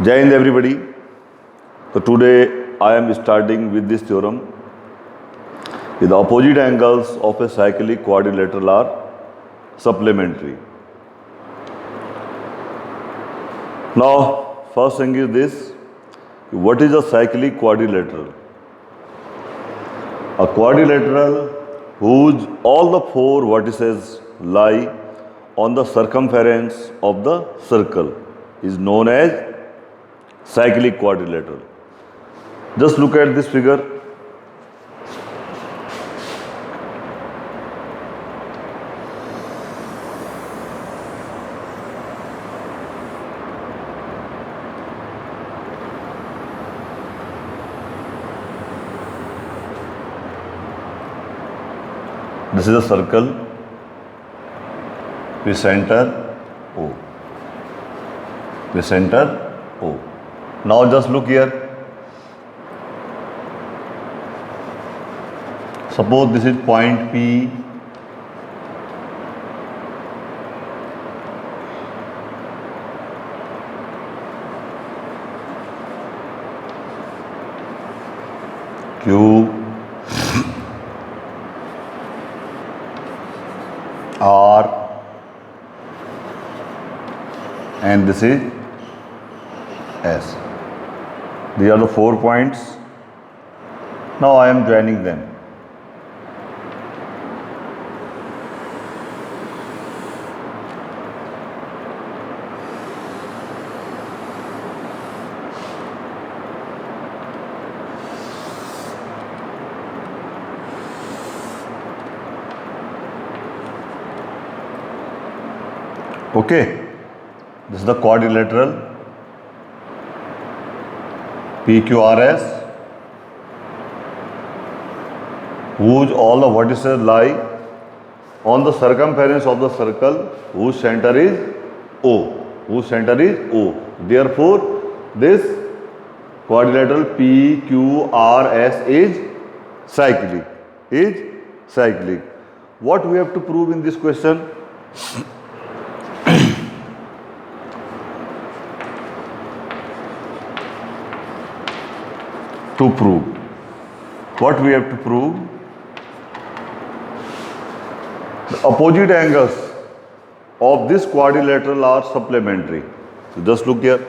Jai Hind everybody. So today I am starting with this theorem. The opposite angles of a cyclic quadrilateral are supplementary. Now first thing is this. What is a cyclic quadrilateral? A quadrilateral whose all the four vertices lie on the circumference of the circle is known as cyclic quadrilateral. Just look at this figure. This is a circle with center O. With center O. Now just look here. Suppose this is point P. Q, R, and this is S. These are the 4 points. Now I am joining them. Okay, this is the quadrilateral PQRS, whose all the vertices lie on the circumference of the circle whose center is O. Whose center is O. Therefore, this quadrilateral PQRS is cyclic. What we have to prove in this question? To prove. What we have to prove? The opposite angles of this quadrilateral are supplementary. So just look here.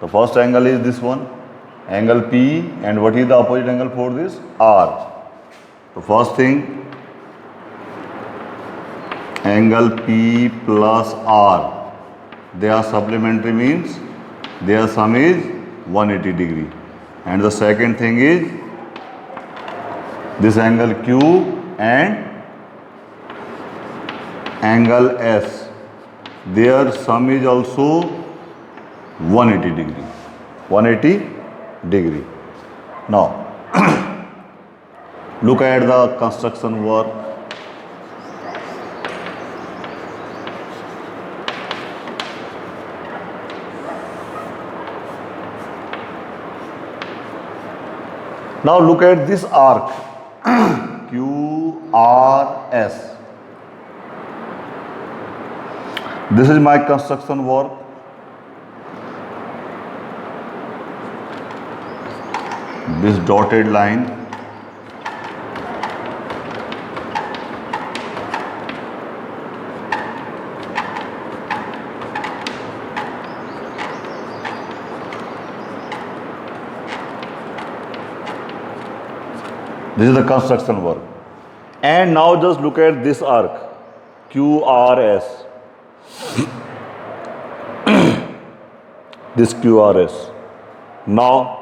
The first angle is this one, angle P, and what is the opposite angle for this? R. The first thing, angle P plus R, they are supplementary, means their sum is 180 degree. And the second thing is this angle Q and angle S, their sum is also 180 degree. 180 degree. Now look at the construction work. Now look at this arc QRS. This is my construction work. This dotted line. This is the construction work. And now just look at this arc, QRS. This QRS. Now,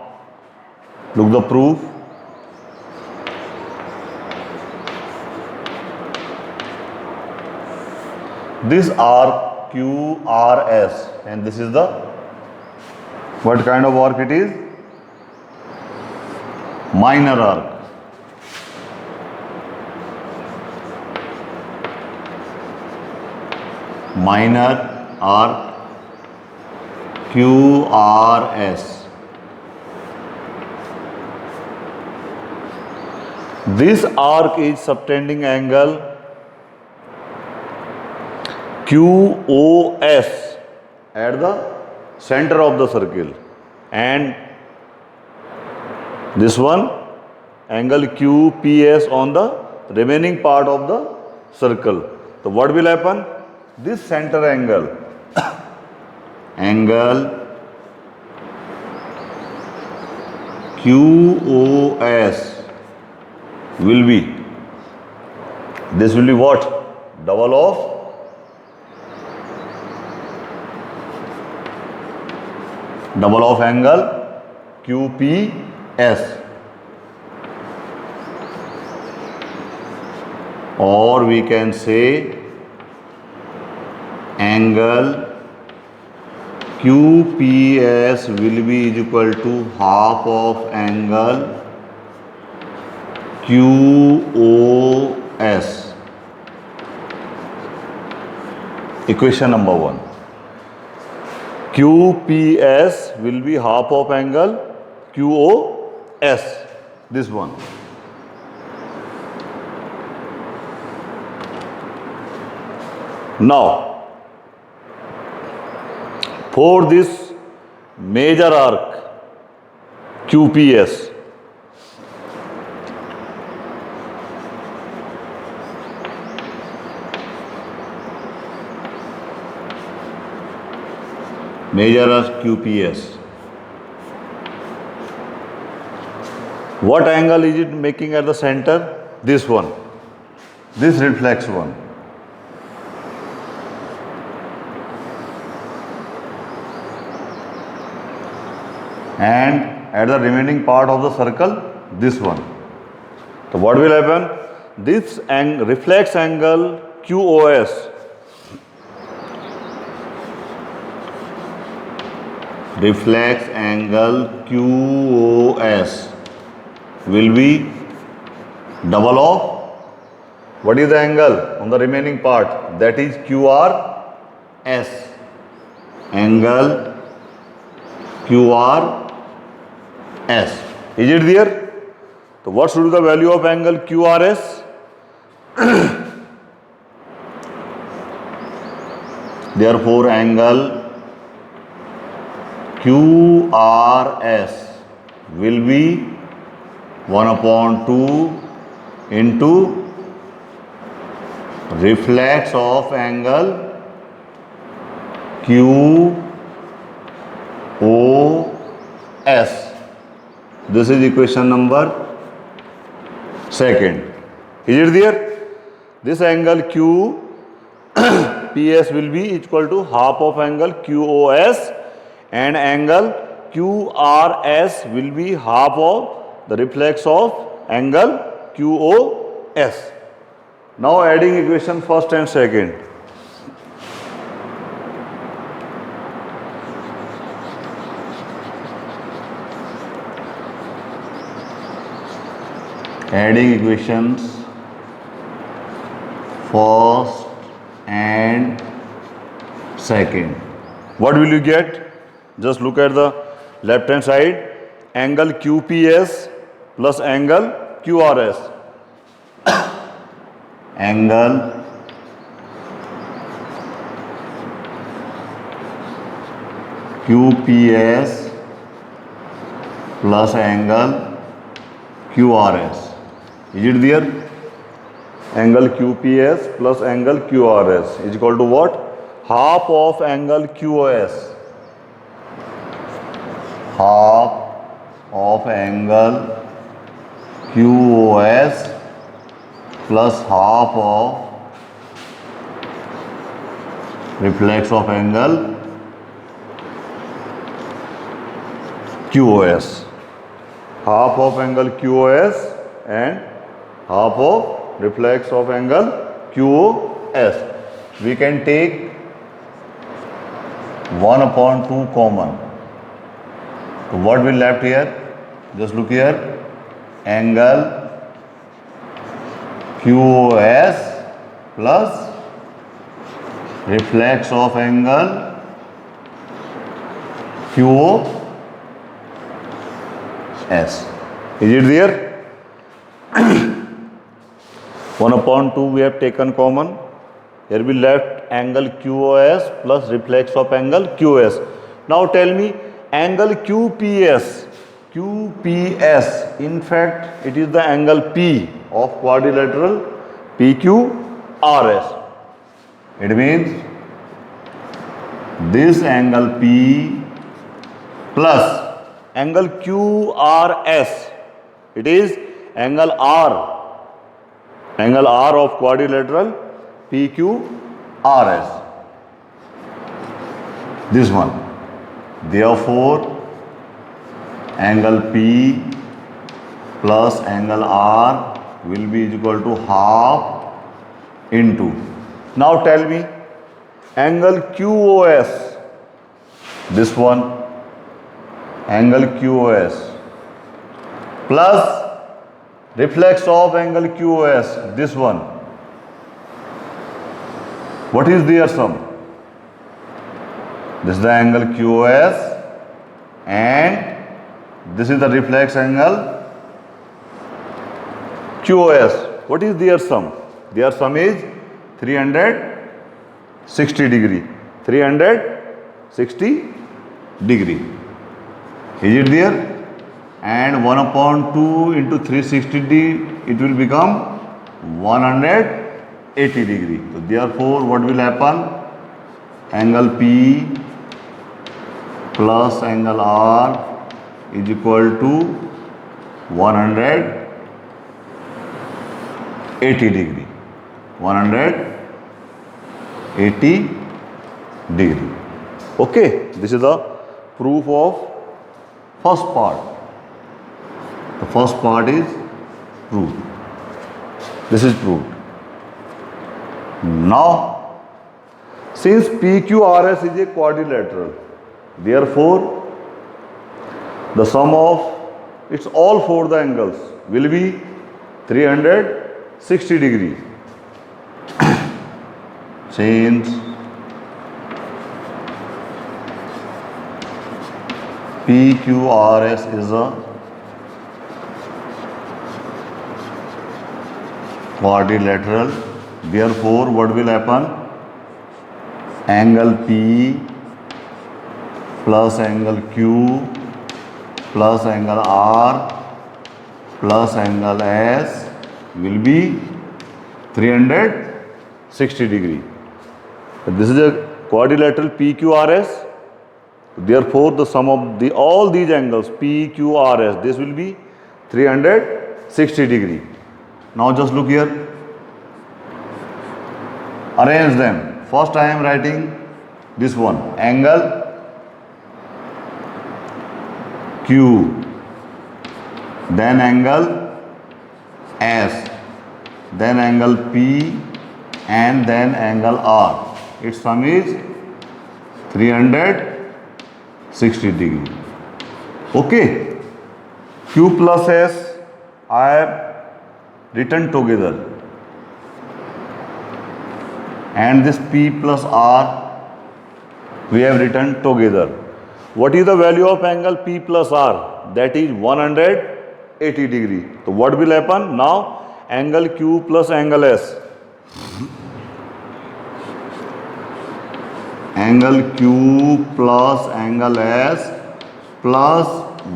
look the proof. This arc QRS, and this is the, what kind of arc it is? Minor arc. Minor arc QRS. This arc is subtending angle QOS at the center of the circle. and this one angle QPS on the remaining part of the circle. So what will happen? This center angle angle QOS will be, this will be what? Double of angle QPS, or we can say angle QPS will be equal to half of angle QOS. Equation number 1. QPS will be half of angle QOS. This one. Now, for this major arc QPS, what angle is it making at the center? This one, this reflex one. And at the remaining part of the circle, this one. So what will happen? This reflex angle QOS will be double of, what is the angle on the remaining part? That is QRS. Angle QRS. Is it there? So what should be the value of angle QRS? Therefore angle QRS will be 1/2 into reflex of angle QOS. This is equation number 2. Is it there? This angle QPS will be equal to half of angle QOS, and angle QRS will be half of the reflex of angle QOS. Now adding equation 1st and 2nd. Adding equations 1st and 2nd. What will you get? Just look at the left hand side. Angle QPS plus angle QRS. Angle QPS plus angle QRS. Is it there? Angle QPS plus angle QRS is equal to what? Half of angle QOS. Half of angle QOS plus half of reflex of angle QOS. Half of angle QOS and half of reflex of angle QOS. We can take 1/2 common. So what will left here? Just look here. Angle QOS plus reflex of angle QOS. Is it there? 1/2 we have taken common. Here we left angle QOS plus reflex of angle QOS. Now tell me, angle QPS. QPS, in fact, it is the angle P of quadrilateral PQRS. It means this angle P plus angle QRS. It is angle R of quadrilateral PQRS. This one. Therefore, angle P plus angle R will be equal to half into. Now tell me, angle QOS, this one, angle QOS plus reflex of angle QOS, this one. What is their sum? This is the angle QOS and this is the reflex angle QOS. What is their sum? Their sum is 360 degree. 360 degree. Is it there? And 1 upon 2 into 360 degree, it will become 180 degree. So therefore, what will happen? Angle P plus angle R is equal to 180 degree. 180 degree. Okay, this is the proof of first part. The first part is proved. This is proved. Now, since PQRS is a quadrilateral, therefore, the sum of its all four the angles will be 360 degree. Since PQRS is a quadrilateral, therefore what will happen? Angle P plus angle Q plus angle R plus angle S will be 360 degree. This is a quadrilateral PQRS. Therefore, the sum of all these angles PQRS, this will be 360 degree. Now just look here. Arrange them. First I am writing this one, angle Q, then angle S, then angle P, and then angle R. Its sum is 360 degree. Okay. Q plus S I have written together, and this P plus R we have written together. What is the value of angle P plus R? That is 180 degree. So what will happen? Now angle Q plus angle S. Angle Q plus angle S plus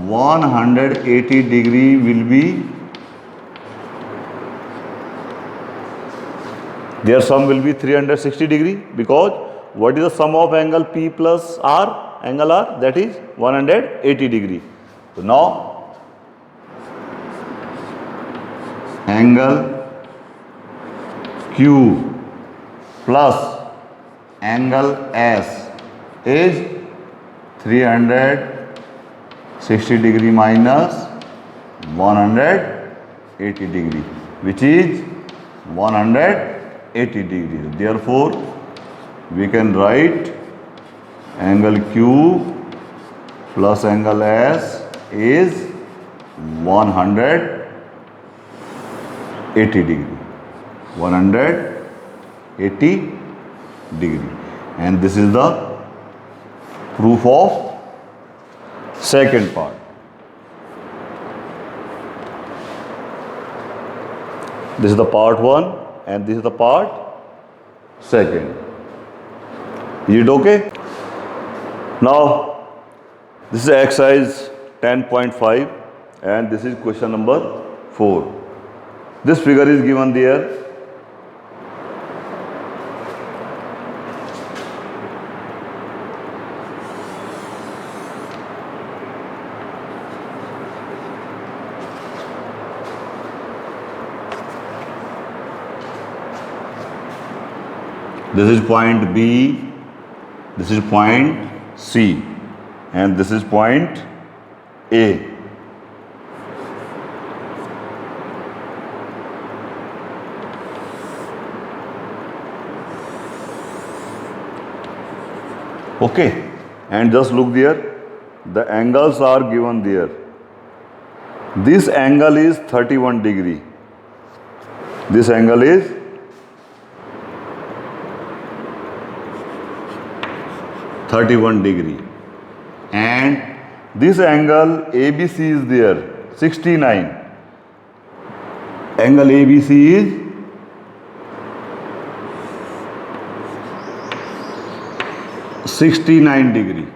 180 degree will be, their sum will be 360 degree, because what is the sum of angle P plus R, angle R? That is 180 degree. So now angle Q plus angle S is 360 degree minus 180 degree, which is 180 degree. Therefore, we can write angle Q plus angle S is 180 degree. 180 degree. And this is the proof of second part. This is the part 1 and this is the part second. Is it okay? Now, This is exercise 10.5 and this is question number 4. This figure is given there. This is point B, this is point C, and this is point A. Okay, and just look there, the angles are given there. This angle is 31 degree. This angle is 31 degree, and this angle ABC is there 69. Angle ABC is 69 degree.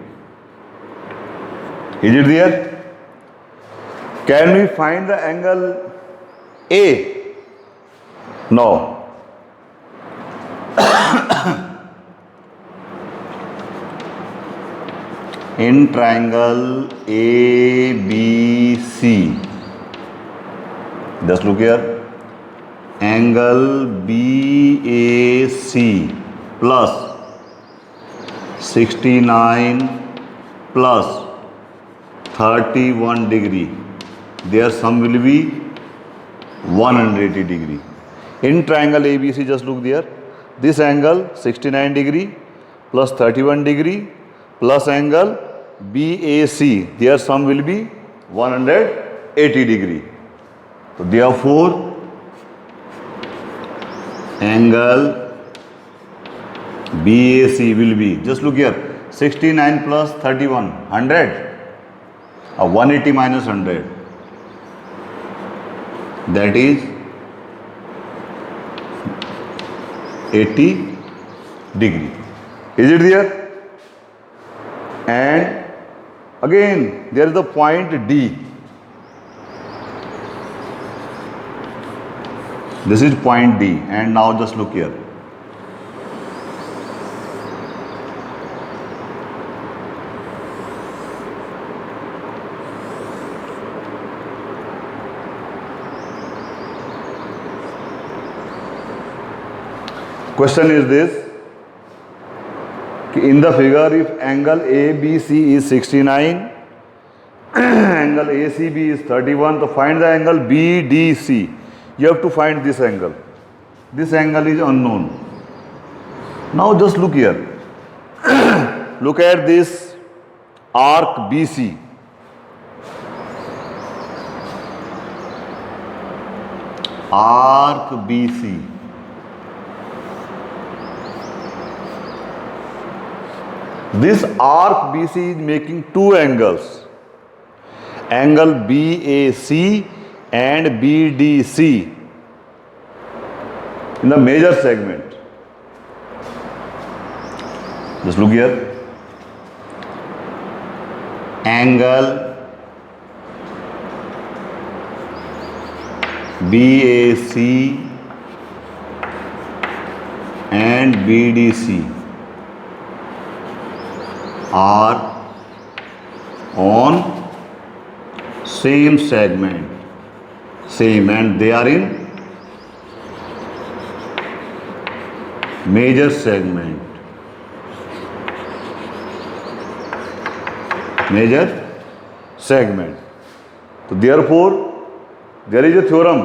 Is it there? Can we find the angle A? No. In triangle ABC, just look here, angle BAC plus 69 plus 31 degree, their sum will be 180 degree. In triangle ABC, just look there, this angle 69 degree plus 31 degree plus angle BAC, their sum will be 180 degree. So therefore, angle BAC will be, just look here, 69 plus 31, 100, 180 minus 100, that is 80 degree. Is it there? And again there is the point D. This is point D, and now just look here. Question is this, in the figure if angle ABC is 69, angle ACB is 31, to find the angle BDC, you have to find this angle. This angle is unknown. Now just look here. Look at this arc BC. Arc BC. This arc BC is making two angles, angle BAC and BDC in the major segment. Just look here, angle BAC and BDC are on same segment, and they are in major segment. So therefore there is a theorem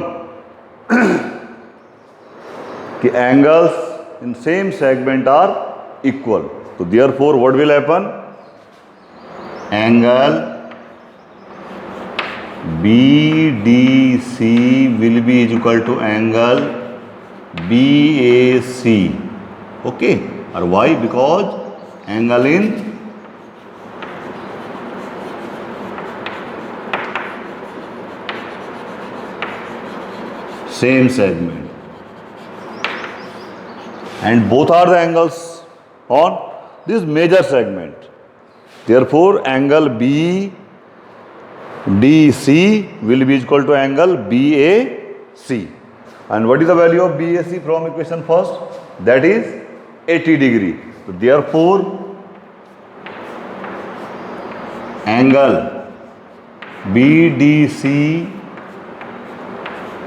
कि angles in same segment are equal. So therefore what will happen? Angle BDC will be equal to angle BAC. Okay, or why? Because angle in same segment, and both are the angles on this major segment. Therefore, angle BDC will be equal to angle BAC. And what is the value of BAC from equation first? That is 80 degree. So therefore, angle BDC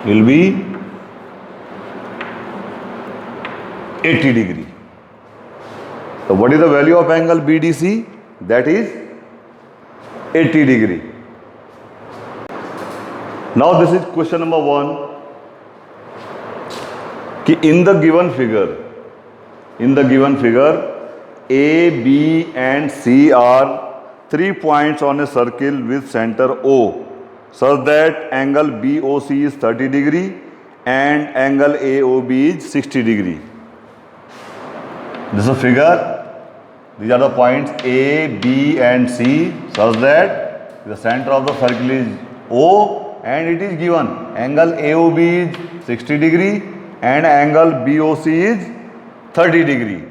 will be 80 degree. So what is the value of angle BDC? That is 80 degree. Now this is question number 1. In the given figure, A, B and C are 3 points on a circle with center O, such that angle BOC is 30 degree and angle AOB is 60 degree. This is a figure. These are the points A, B and C, such that the center of the circle is O and it is given angle AOB is 60 degree and angle BOC is 30 degree.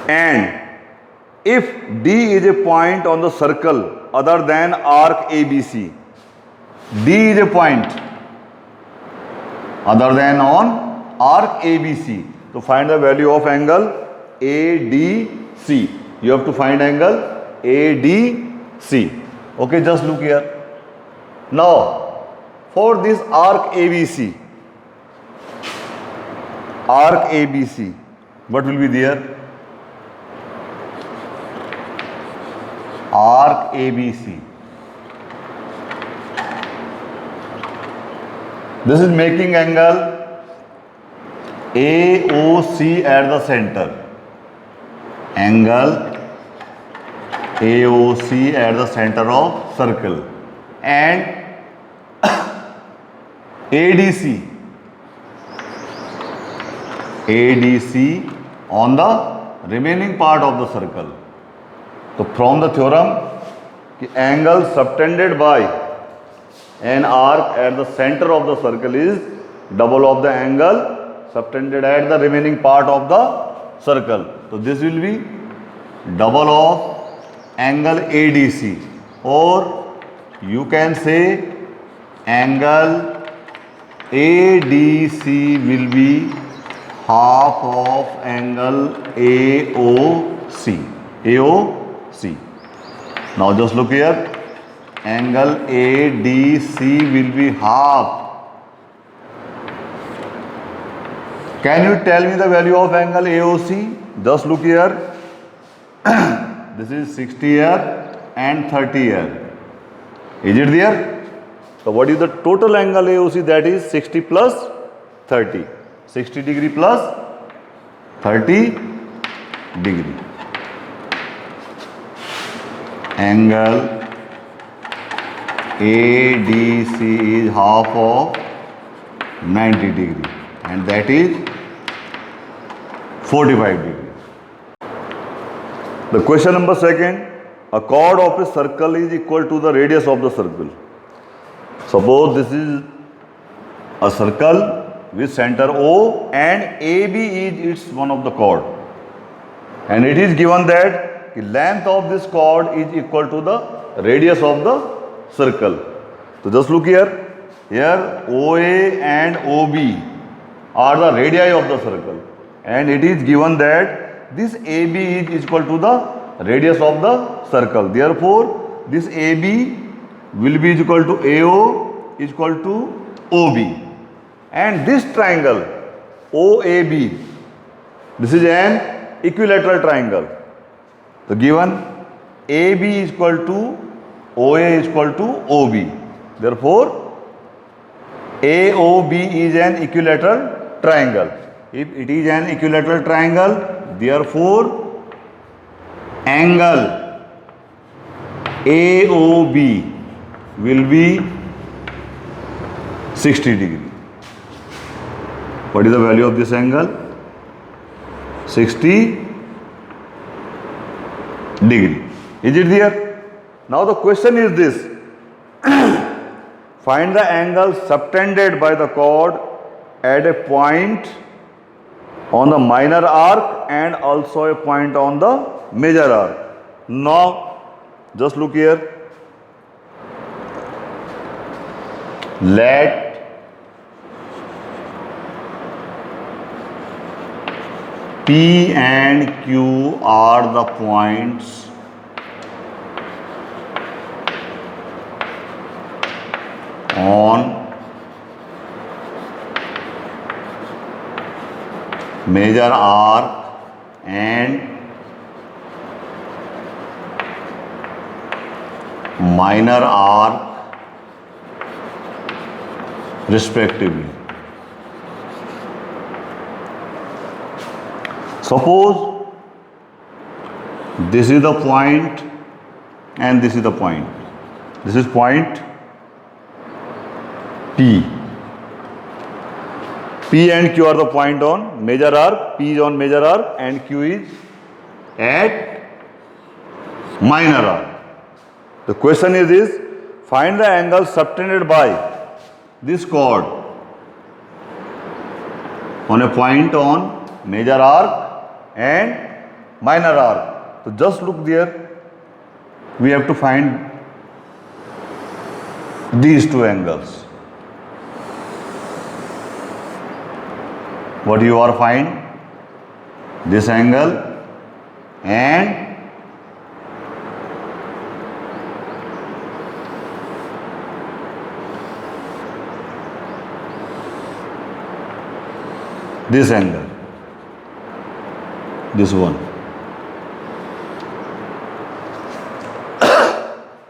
And if D is a point on the circle other than arc ABC, D is a point other than on arc ABC, to find the value of angle ADC. You have to find angle ADC. Okay, just look here. Now, for this arc ABC, what will be there? Arc ABC. This is making angle AOC at the center. Angle AOC at the center of circle. And ADC on the remaining part of the circle. So from the theorem, the angle subtended by an arc at the center of the circle is double of the angle subtended at the remaining part of the circle. So this will be double of angle ADC, or you can say angle ADC will be half of angle AOC. Now just look here, angle ADC will be half. Can you tell me the value of angle AOC? Just look here. This is 60 here and 30 here. Is it there? So what is the total angle AOC? That is 60 plus 30. 60 degree plus 30 degree. Angle ADC is half of 90 degree, and that is 45 degree. The question number 2, a chord of a circle is equal to the radius of the circle. Suppose this is a circle with center O and AB is its one of the chord, and it is given that the length of this chord is equal to the radius of the circle. So just look here. Here OA and OB are the radii of the circle, and it is given that this AB is equal to the radius of the circle. Therefore, this AB will be equal to AO is equal to OB, and this triangle OAB, this is an equilateral triangle. So given AB is equal to OA is equal to OB. Therefore, AOB is an equilateral triangle. If it is an equilateral triangle, therefore angle AOB will be 60 degree. What is the value of this angle? 60 degree. Is it there? Now the question is this. Find the angle subtended by the chord at a point on the minor arc and also a point on the major arc. Now just look here. Let P and Q are the points on major arc and minor arc respectively. Suppose this is the point and this is the point. This is point P. P and Q are the point on major arc. P is on major arc and Q is at minor arc. The question is this: find the angle subtended by this chord on a point on major arc and minor arc. So just look there. We have to find these two angles. What you are find? This angle and this angle, this one.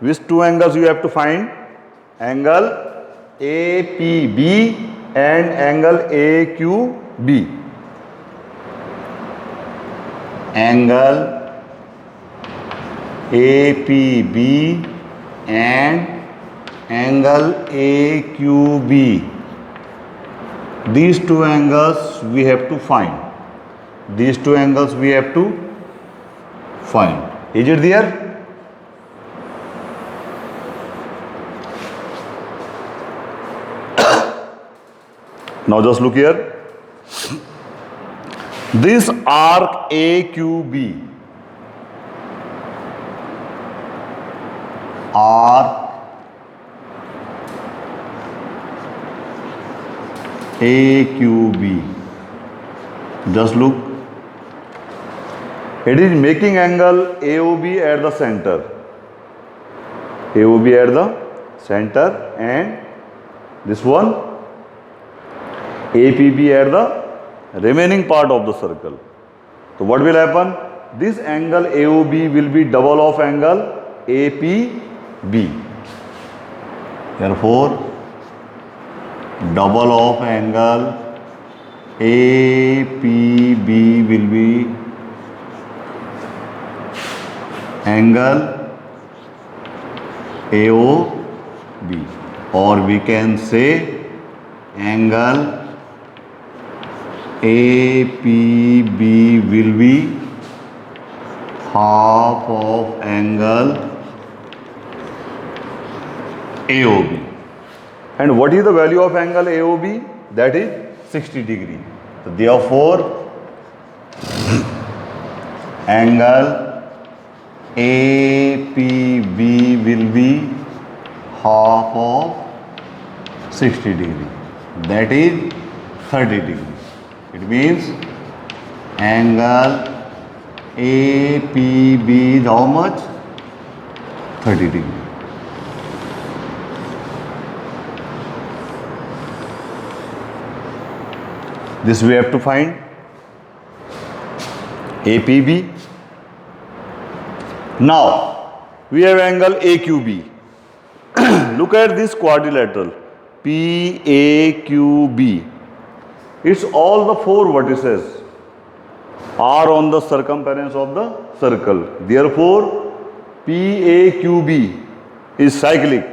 Which two angles you have to find? Angle APB and angle AQB. Angle APB and angle AQB. These two angles we have to find. These two angles we have to find. Is it there? Now just look here. This arc AQB, arc AQB, just look. It is making angle AOB at the center. AOB at the center and this one APB at the remaining part of the circle. So what will happen? This angle AOB will be double of angle APB. Therefore, double of angle APB will be angle AOB, or we can say angle APB will be half of angle AOB. And what is the value of angle AOB? That is 60 degree. So therefore, angle APB will be half of 60 degree. That is 30 degree. It means angle APB is how much? 30 degree. This we have to find APB. Now we have angle AQB. Look at this quadrilateral PAQB. It's all the four vertices are on the circumference of the circle. Therefore, PAQB is cyclic.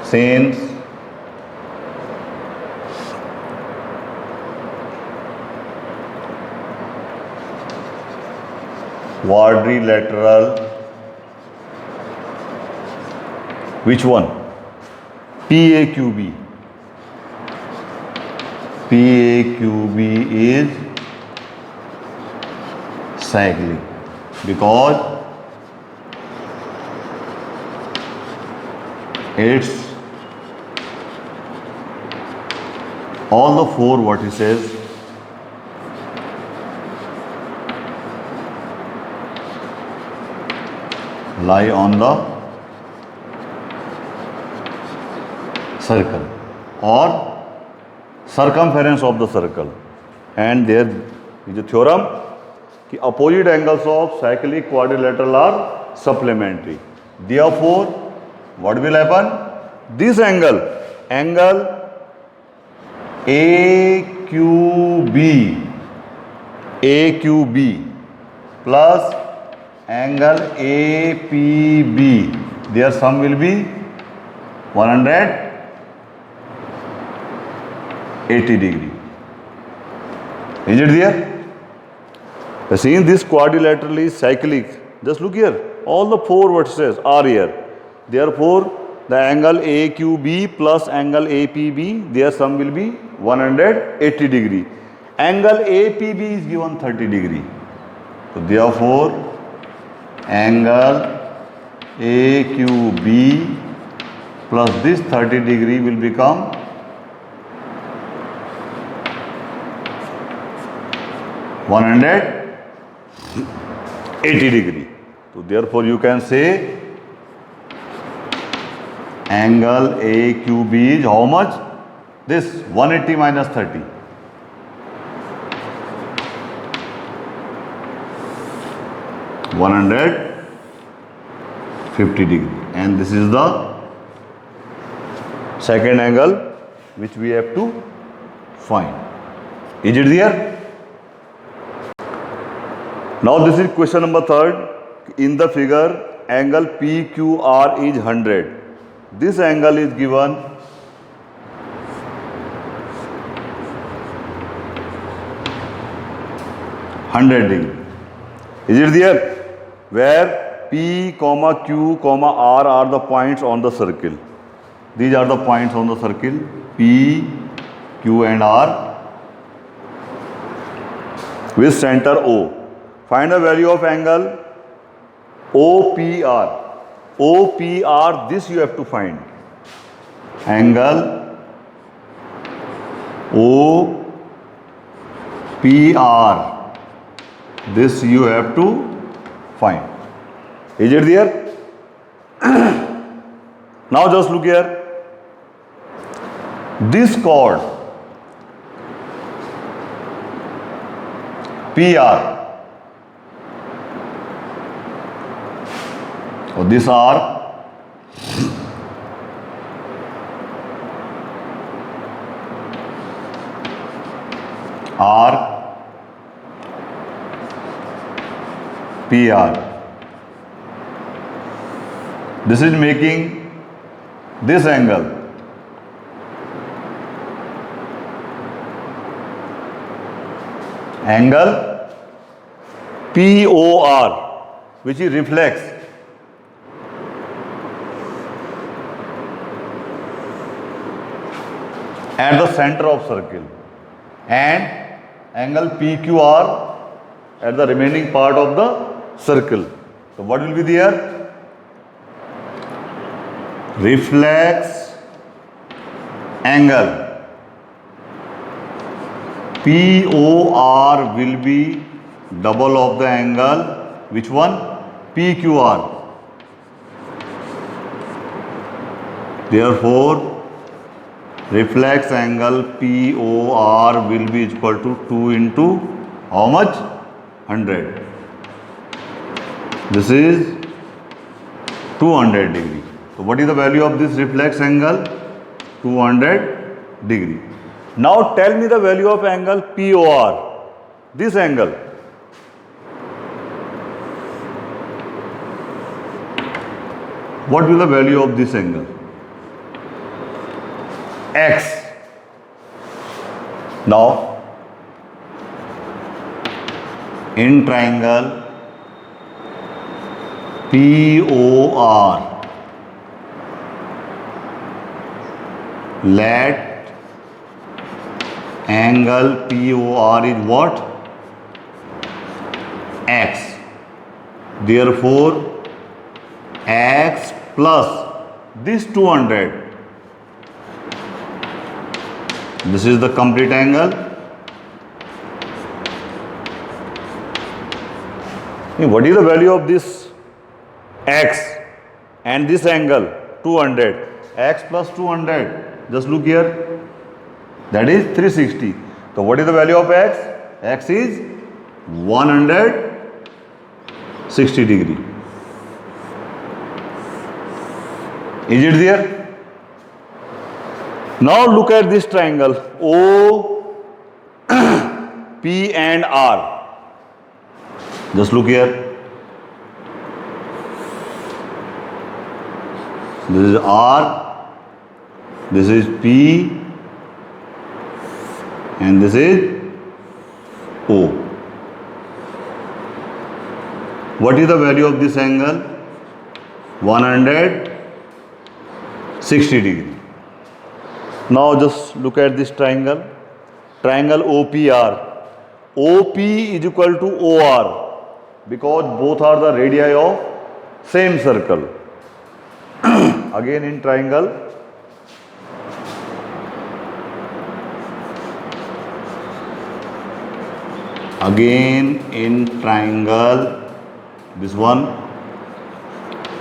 Since quadrilateral, which one? PAQB. PAQB is cyclic because it's all the four vertices lie on the circle or circumference of the circle, and there is a theorem कि opposite angles of cyclic quadrilateral are supplementary. Therefore, what will happen? This angle AQB plus angle APB, their sum will be 180 degree. Is it there? Since this quadrilateral is cyclic, just look here, all the four vertices are here. Therefore, the angle AQB plus angle APB, their sum will be 180 degree. Angle APB is given 30 degree. So therefore, angle AQB plus this 30 degree will become 180 degree. So therefore, you can say angle AQB is how much? This 180 minus 30. 150 degree, and this is the second angle which we have to find. Is it there? Now this is question number 3rd. In the figure, angle PQR is 100. This angle is given 100 degree. Is it there? Where P, Q, R are the points on the circle. These are the points on the circle, P, Q and R, with center O. Find the value of angle OPR. OPR, this you have to find. Angle OPR, this you have to find. Is it there? Now just look here. This chord PR, so this arc PR, this is making this angle POR, which is reflex. At the center of circle, and angle PQR at the remaining part of the circle. So what will be there? Reflex angle POR will be double of the angle, which one? PQR. Therefore, reflex angle POR will be equal to 2 into how much? 100. This is 200 degree. So what is the value of this reflex angle? 200 degree. Now tell me the value of angle POR. This angle. What will the value of this angle? X. Now, in triangle POR, let angle POR is what? x. Therefore x plus this 200, this is the complete angle. What is the value of this x and this angle 200? X plus 200, just look here, that is 360. So what is the value of x? X is 160 degree. Is it there? Now look at this triangle O, P and R. Just look here. This is R, this is P, and this is O. What is the value of this angle? 160 degree. Now just look at this triangle. Triangle OPR. OP is equal to OR because both are the radii of same circle. Again in triangle, this one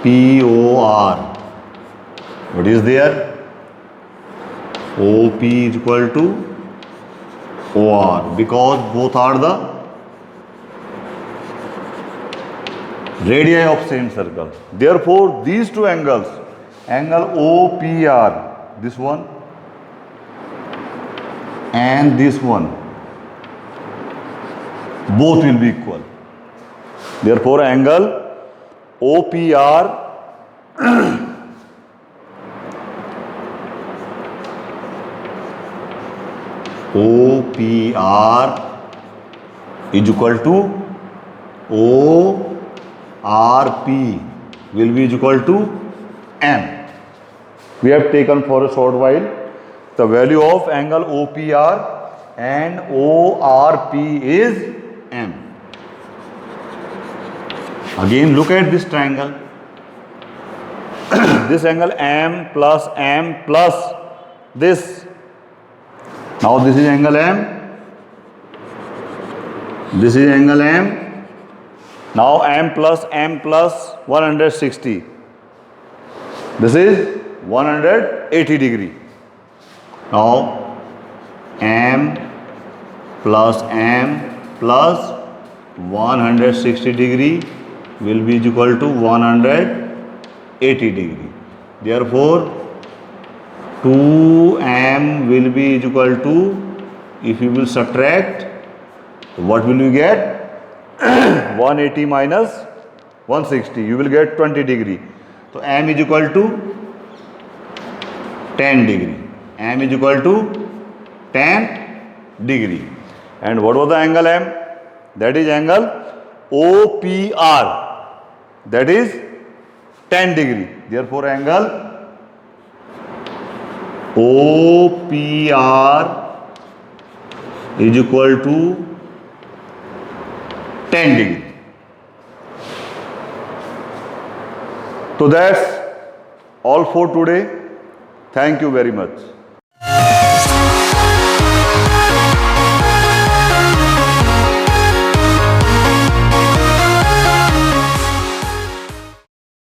POR. What is there? OP is equal to OR because both are the radii of same circle. Therefore, these two angles, angle OPR, this one and this one, both will be equal. Therefore, angle OPR is equal to ORP will be equal to M. We have taken for a short while the value of angle OPR and ORP is M. Again look at this triangle. This angle M plus this. Now this is angle M. This is angle M. Now M plus 160. This is 180 degree. Now M plus 160 degree will be equal to 180 degree. Therefore 2M will be equal to, if you will subtract, what will you get? 180 minus 160, you will get 20 degree. So M is equal to 10 degree. M is equal to 10 degree. And what was the angle M? That is angle OPR. That is 10 degree. Therefore angle OPR is equal to 10 degree. So that's all for today. Thank you very much.